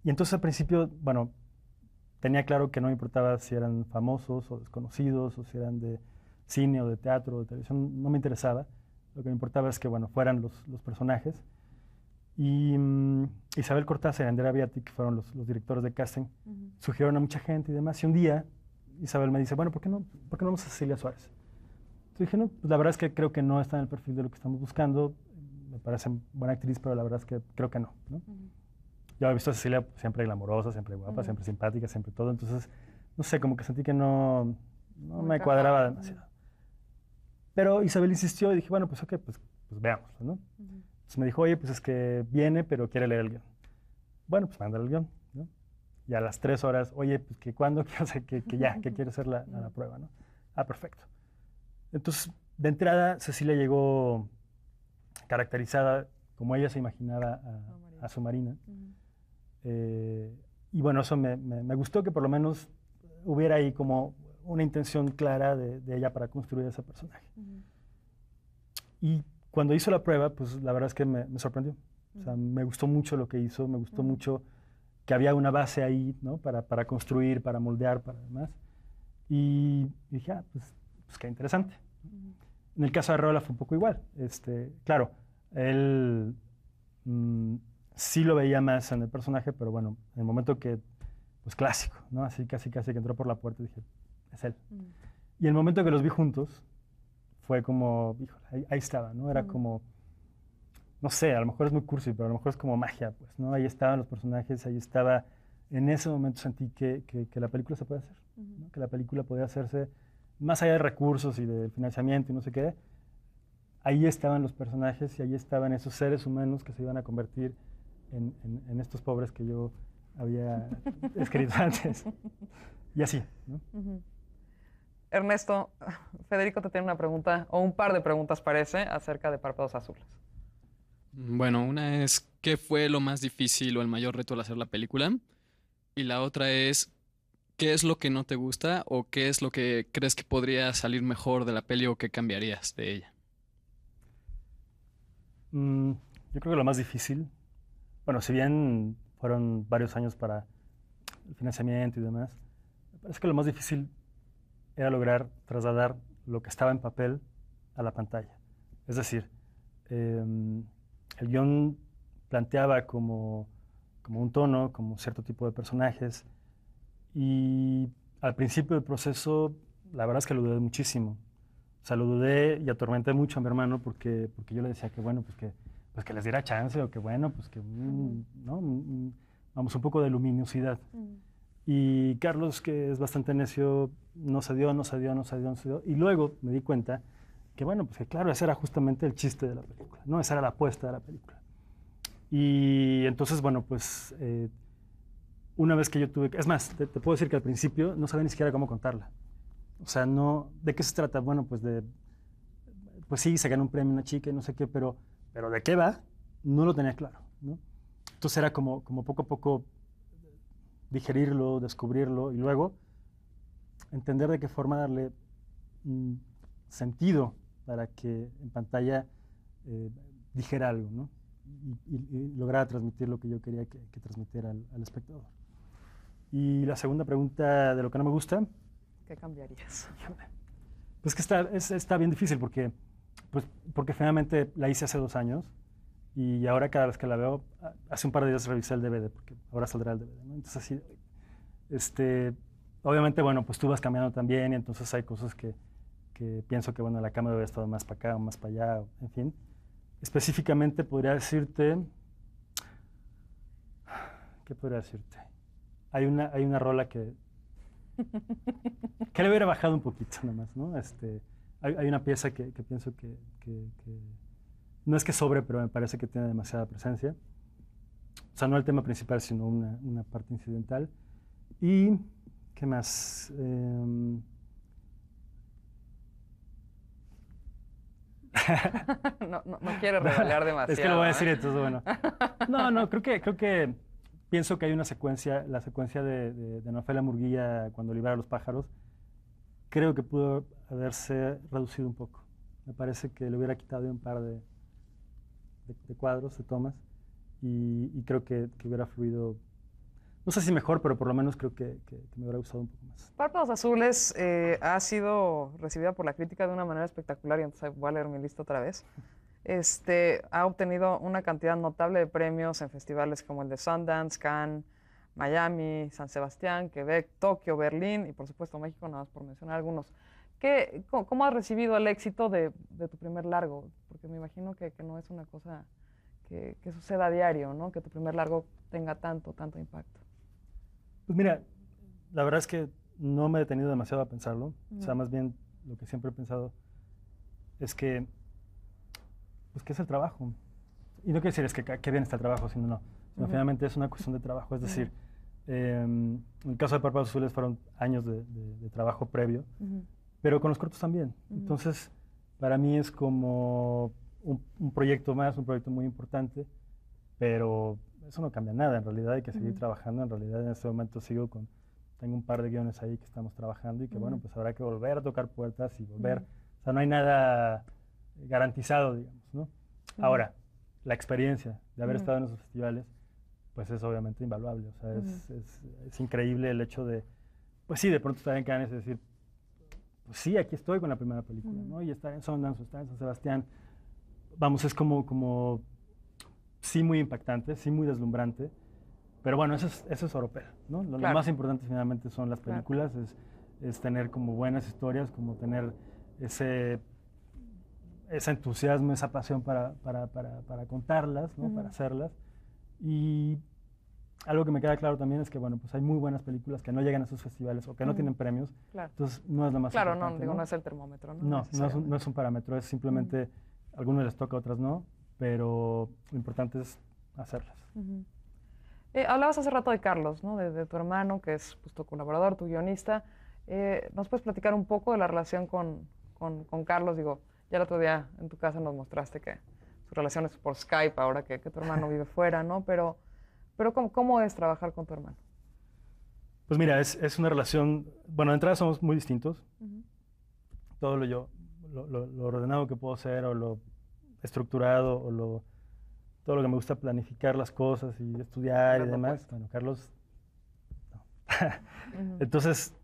entonces al principio, bueno, tenía claro que no me importaba si eran famosos o desconocidos o si eran de cine o de teatro o de televisión, no me interesaba. Lo que me importaba es que, bueno, fueran los personajes. Y Isabel Cortázar y Andrea Beati, que fueron los directores de casting, sugirieron a mucha gente y demás. Y un día Isabel me dice, bueno, ¿por qué no vamos a Cecilia Suárez? Entonces dije, no, pues la verdad es que creo que no está en el perfil de lo que estamos buscando. Me parece buena actriz, pero la verdad es que creo que no, ¿no? Yo había visto a Cecilia siempre glamorosa, siempre guapa, siempre simpática, siempre todo. Entonces, no sé, como que sentí que no me cuadraba demasiado. Pero Isabel insistió y dije, bueno, pues ok, pues veamos, ¿no? Entonces me dijo, oye, pues es que viene, pero quiere leer el guión. Bueno, pues mándale el guión, ¿no? Y a las 3 horas, oye, pues que cuándo, que quiere hacer la prueba, ¿no? Ah, perfecto. Entonces, de entrada, Cecilia llegó caracterizada como ella se imaginaba a su Marina. Y bueno, eso me gustó, que por lo menos hubiera ahí como una intención clara de ella para construir ese personaje. Y cuando hizo la prueba, pues la verdad es que me sorprendió. O sea, me gustó mucho lo que hizo, me gustó mucho que había una base ahí, ¿no? Para construir, para moldear, para demás. Y dije, pues qué interesante. En el caso de Arreola fue un poco igual. Claro, él sí lo veía más en el personaje, pero bueno, en el momento que, pues clásico, ¿no? Así casi que entró por la puerta, dije, es él. Y el momento que los vi juntos, fue como, híjole, ahí estaba, ¿no? Era como, no sé, a lo mejor es muy cursi, pero a lo mejor es como magia, pues, ¿no? Ahí estaban los personajes, ahí estaba, en ese momento sentí que la película se puede hacer, ¿no? Que la película podía hacerse más allá de recursos y de financiamiento y no sé qué. Ahí estaban los personajes y ahí estaban esos seres humanos que se iban a convertir en estos pobres que yo había escrito antes. Y así, ¿no? Ernesto, Federico te tiene una pregunta, o un par de preguntas parece, acerca de Párpados Azules. Bueno, una es, ¿qué fue lo más difícil o el mayor reto al hacer la película? Y la otra es, ¿qué es lo que no te gusta o qué es lo que crees que podría salir mejor de la peli o qué cambiarías de ella? Yo creo que lo más difícil, bueno, si bien fueron varios años para el financiamiento y demás, me parece que lo más difícil era lograr trasladar lo que estaba en papel a la pantalla. Es decir, el guión planteaba como un tono, como cierto tipo de personajes, y al principio del proceso, la verdad es que lo dudé muchísimo. O sea, lo dudé y atormenté mucho a mi hermano porque yo le decía que, bueno, pues que les diera chance, o que, bueno, pues que, ¿no? Vamos, un poco de luminosidad. Y Carlos, que es bastante necio, no se dio. Y luego me di cuenta que, bueno, pues que claro, ese era justamente el chiste de la película, ¿no? Esa era la apuesta de la película. Y entonces, bueno, pues una vez que yo tuve... Es más, te puedo decir que al principio no sabía ni siquiera cómo contarla. O sea, no... ¿De qué se trata? Bueno, pues pues sí, se ganó un premio una chica y no sé qué, pero ¿de qué va? No lo tenía claro, ¿no? Entonces era como poco a poco digerirlo, descubrirlo y luego entender de qué forma darle sentido para que en pantalla dijera algo, ¿no? Y lograra transmitir lo que yo quería que transmitiera al espectador. Y la segunda pregunta de lo que no me gusta. ¿Qué cambiarías? Pues que está bien difícil porque finalmente la hice hace 2 años y ahora cada vez que la veo, hace un par de días revisé el DVD porque ahora saldrá el DVD, ¿no? Entonces así, obviamente, bueno, pues tú vas cambiando también y entonces hay cosas que pienso que, bueno, la cámara debe haber estado más para acá o más para allá, en fin. Específicamente podría decirte, ¿qué podría decirte? Hay una rola que le hubiera bajado un poquito nomás, ¿no? Hay una pieza que pienso que no es que sobre, pero me parece que tiene demasiada presencia. O sea, no el tema principal, sino una parte incidental. Y, ¿qué más? No quiere revelar demasiado. Es que lo voy a decir, entonces, bueno. No, creo que pienso que hay una secuencia, la secuencia de Nofelia Murguía cuando libera a los pájaros, creo que pudo haberse reducido un poco. Me parece que le hubiera quitado un par de cuadros, de tomas, y creo que hubiera fluido, no sé si mejor, pero por lo menos creo que me hubiera gustado un poco más. Párpados Azules ha sido recibida por la crítica de una manera espectacular, y entonces voy a leer mi lista otra vez. Ha obtenido una cantidad notable de premios en festivales como el de Sundance, Cannes, Miami, San Sebastián, Quebec, Tokio, Berlín y por supuesto México, nada más por mencionar algunos. ¿Cómo has recibido el éxito de tu primer largo? Porque me imagino que no es una cosa que suceda a diario, ¿no? Que tu primer largo tenga tanto impacto. Pues mira, la verdad es que no me he detenido demasiado a pensarlo. O sea, más bien lo que siempre he pensado es que es el trabajo. Y no quiero decir es que bien está el trabajo, sino no. Sino finalmente es una cuestión de trabajo. Es decir, en el caso de Párpados Azules fueron años de trabajo previo, pero con los cortos también. Entonces, para mí es como un proyecto más, un proyecto muy importante, pero eso no cambia nada. En realidad hay que seguir trabajando. En realidad en este momento tengo un par de guiones ahí que estamos trabajando y que, bueno, pues habrá que volver a tocar puertas y volver. O sea, no hay nada garantizado, digamos, ¿no? Ahora, la experiencia de haber estado en esos festivales, pues es obviamente invaluable. O sea, es increíble el hecho de, pues sí, de pronto estar en Cannes y decir, pues sí, aquí estoy con la primera película, ¿no? Y estar en Sundance o estar en San Sebastián, vamos, es como sí muy impactante, sí muy deslumbrante, pero bueno, eso es oropel, ¿no? Lo más importante finalmente son las películas, es tener como buenas historias, como tener ese entusiasmo, esa pasión para contarlas, ¿no? Para hacerlas. Y algo que me queda claro también es que, bueno, pues hay muy buenas películas que no llegan a esos festivales o que no tienen premios. Entonces, no es lo más importante. Claro, no es el termómetro, ¿no? No es un parámetro, es simplemente, a algunos les toca, a otras no, pero lo importante es hacerlas. Hablabas hace rato de Carlos, ¿no? De tu hermano, que es pues, tu colaborador, tu guionista. ¿Nos puedes platicar un poco de la relación con Carlos? Digo, ya el otro día en tu casa nos mostraste que su relación es por Skype ahora que tu hermano vive fuera, ¿no? Pero ¿cómo es trabajar con tu hermano? Pues mira, es una relación, bueno, de entrada somos muy distintos. Todo lo ordenado que puedo ser, o lo estructurado, o todo lo que me gusta planificar las cosas y estudiar y demás. Bueno, Carlos, no. Entonces,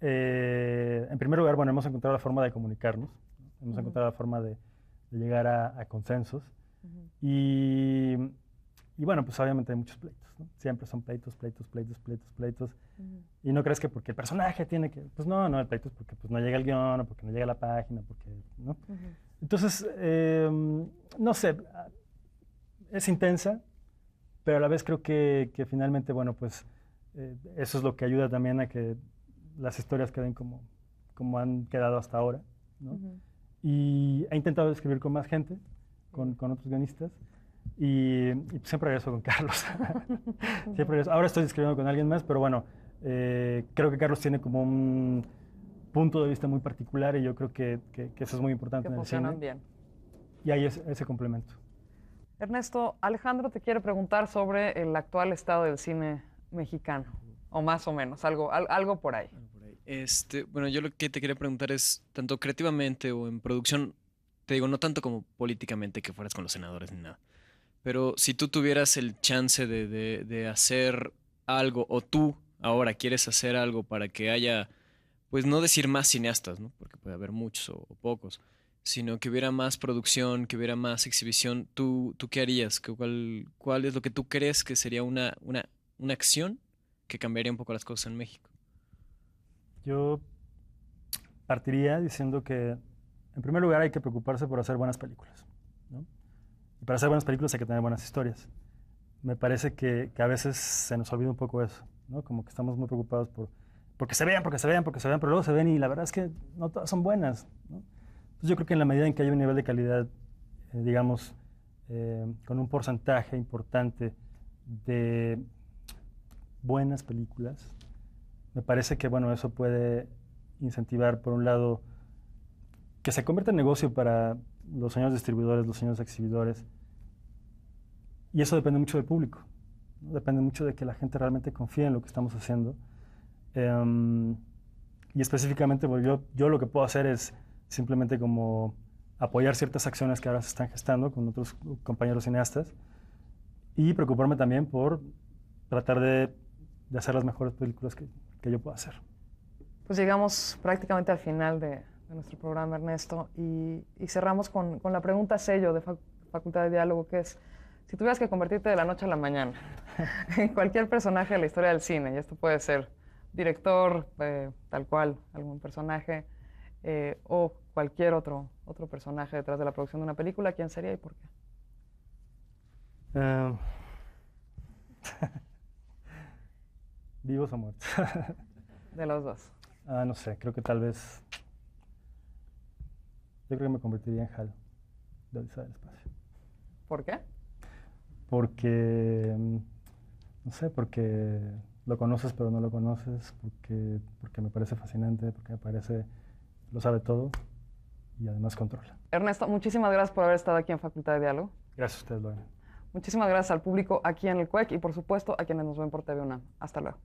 en primer lugar, bueno, hemos encontrado la forma de comunicarnos. Hemos encontrado la forma de llegar a consensos. Ujú. Y bueno, pues obviamente hay muchos pleitos, ¿no? Siempre son pleitos. Ujú. Y no crees que porque el personaje tiene que... Pues no, el pleito es porque pues, no llega el guión, o porque no llega la página, porque... ¿no? Ujú. Entonces, no sé, es intensa, pero a la vez creo que finalmente, bueno, pues eso es lo que ayuda también a que las historias queden como han quedado hasta ahora, ¿no? Ujú. Y he intentado escribir con más gente, con otros guionistas, y siempre regreso con Carlos. Siempre regreso. Ahora estoy escribiendo con alguien más, pero bueno, creo que Carlos tiene como un punto de vista muy particular y yo creo que eso es muy importante Que en el cine. funcionan bien. Y hay ese complemento. Ernesto, Alejandro te quiere preguntar sobre el actual estado del cine mexicano, o más o menos, algo por ahí. Bueno, yo lo que te quería preguntar es, tanto creativamente o en producción, te digo, no tanto como políticamente que fueras con los senadores ni nada, pero si tú tuvieras el chance de hacer algo, o tú ahora quieres hacer algo para que haya, pues no decir más cineastas, ¿no? Porque puede haber muchos o pocos, sino que hubiera más producción, que hubiera más exhibición, ¿tú qué harías? ¿Cuál es lo que tú crees que sería una acción que cambiaría un poco las cosas en México? Yo partiría diciendo que, en primer lugar, hay que preocuparse por hacer buenas películas, ¿no? Y para hacer buenas películas hay que tener buenas historias. Me parece que a veces se nos olvida un poco eso, ¿no? Como que estamos muy preocupados porque se vean, pero luego se ven y la verdad es que no todas son buenas, ¿no? Entonces yo creo que en la medida en que hay un nivel de calidad, digamos, con un porcentaje importante de buenas películas, me parece que, bueno, eso puede incentivar, por un lado, que se convierta en negocio para los señores distribuidores, los señores exhibidores. Y eso depende mucho del público, ¿no? Depende mucho de que la gente realmente confíe en lo que estamos haciendo. Y específicamente, pues, yo lo que puedo hacer es simplemente como apoyar ciertas acciones que ahora se están gestando con otros compañeros cineastas y preocuparme también por tratar de hacer las mejores películas que yo pueda hacer. Pues llegamos prácticamente al final de nuestro programa, Ernesto, y cerramos con la pregunta sello de Facultad de Diálogo, que es, si tuvieras que convertirte de la noche a la mañana en cualquier personaje de la historia del cine, y esto puede ser director, tal cual, algún personaje, o cualquier otro personaje detrás de la producción de una película, ¿quién sería y por qué? ¿Vivos o muertos? De los dos. No sé, creo que tal vez... Yo creo que me convertiría en Hal, de Odisea del Espacio. ¿Por qué? Porque... No sé, porque lo conoces pero no lo conoces, porque me parece fascinante, porque me parece... Lo sabe todo y además controla. Ernesto, muchísimas gracias por haber estado aquí en Facultad de Diálogo. Gracias a ustedes, Lorena. Muchísimas gracias al público aquí en el CUEC y por supuesto a quienes nos ven por TV UNAM. Hasta luego.